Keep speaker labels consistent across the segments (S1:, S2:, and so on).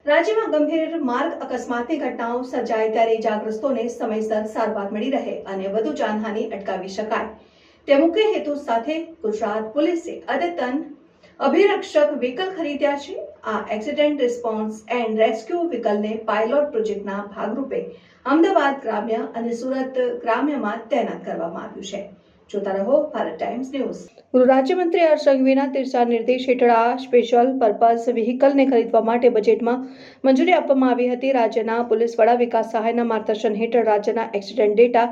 S1: રાજ્યમાં ગંભીર માર્ગ અકસ્માતની ઘટનાઓ સર્જાય ત્યારે ઇજાગ્રસ્તોને સમયસર સારવાર મળી રહે અને વધુ જાનહાનિ અટકાવી શકાય તે મુખ્ય હેતુ સાથે ગુજરાત પોલીસે અદ્યતન અભિરક્ષક વ્હીકલ ખરીદ્યા છે। આ એક્સિડન્ટ રિસ્પોન્સ એન્ડ રેસ્ક્યુ વ્હીકલને પાયલોટ પ્રોજેક્ટના ભાગરૂપે અમદાવાદ ગ્રામ્ય અને સુરત ગ્રામ્યમાં તૈનાત કરવામાં આવ્યું છે। જોતા રહો ભારત ટાઈમ્સ ન્યૂઝ। ગૃહ રાજ્યમંત્રી હર્ષ સંઘવીના દિશા નિર્દેશ હેઠળ આ સ્પેશિયલ પર્પઝ વ્હીકલને ખરીદવા માટે બજેટમાં મંજૂરી આપવામાં આવી હતી। રાજ્યના પોલીસ વડા વિકાસ સહાયના માર્ગદર્શન હેઠળ રાજ્યના એક્સિડન્ટ ડેટા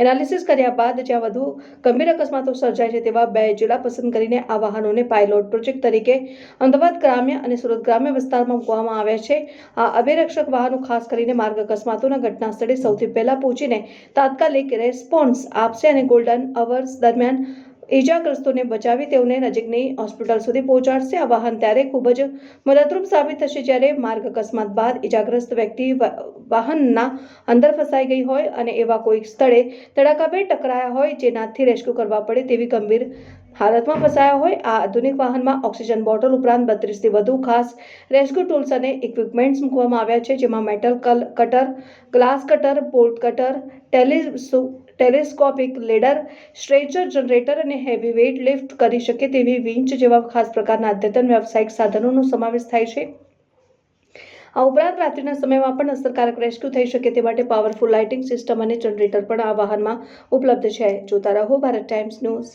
S1: એનાલિસિસ કર્યા બાદ જ્યાં વધુ ગંભીર અકસ્માતો સર્જાય છે તેવા 2 જિલ્લા પસંદ કરીને આ વાહનોને પાયલોટ પ્રોજેક્ટ તરીકે અમદાવાદ ગ્રામ્ય અને સુરત ગ્રામ્ય વિસ્તારમાં મૂકવામાં આવ્યા છે। આ અભિરક્ષક વાહનો ખાસ કરીને માર્ગ અકસ્માતોના ઘટના સ્થળે સૌથી પહેલા પહોંચીને તાત્કાલિક રેસ્પોન્સ આપશે અને ગોલ્ડન અવર્સ દરમિયાન ઇજાગ્રસ્તોને બચાવી તેઓને નજીકની હોસ્પિટલ સુધી પહોંચાડશે। આ વાહન ત્યારે ખૂબ જ મદદરૂપ સાબિત થશે જ્યારે માર્ગ અકસ્માત બાદ ઇજાગ્રસ્ત વ્યક્તિ વાહનના અંદર ફસાઈ ગઈ હોય અને એવા કોઈ સ્થળે ધડાકાભેર ટકરાયા હોય જેનાથી રેસ્ક્યુ કરવા પડે તેવી ગંભીર હાલતમાં ફસાયા હોય। આ આધુનિક વાહનમાં ઓક્સિજન બોટલ ઉપરાંત 32 થી વધુ ખાસ રેસ્ક્યુ ટૂલ્સ અને ઇક્વિપમેન્ટ્સ મૂકવામાં આવ્યા છે જેમાં metal cutter, glass cutter, bolt cutter, telescopic ladder, stretcher, generator અને હેવી વેઇટ લિફ્ટ કરી શકે તેવી વિંચ જેવા ખાસ પ્રકારના અદ્યતન વ્યાવસાયિક સાધનોનો સમાવેશ થાય છે। આ ઉપરાંત રાત્રિના સમયમાં પણ અસરકારક રેસ્ક્યુ થઈ શકે તે માટે પાવરફુલ લાઇટિંગ સિસ્ટમ અને જનરેટર પણ આ વાહનમાં ઉપલબ્ધ છે। જોતા રહો ભારત ટાઈમ્સ ન્યૂઝ।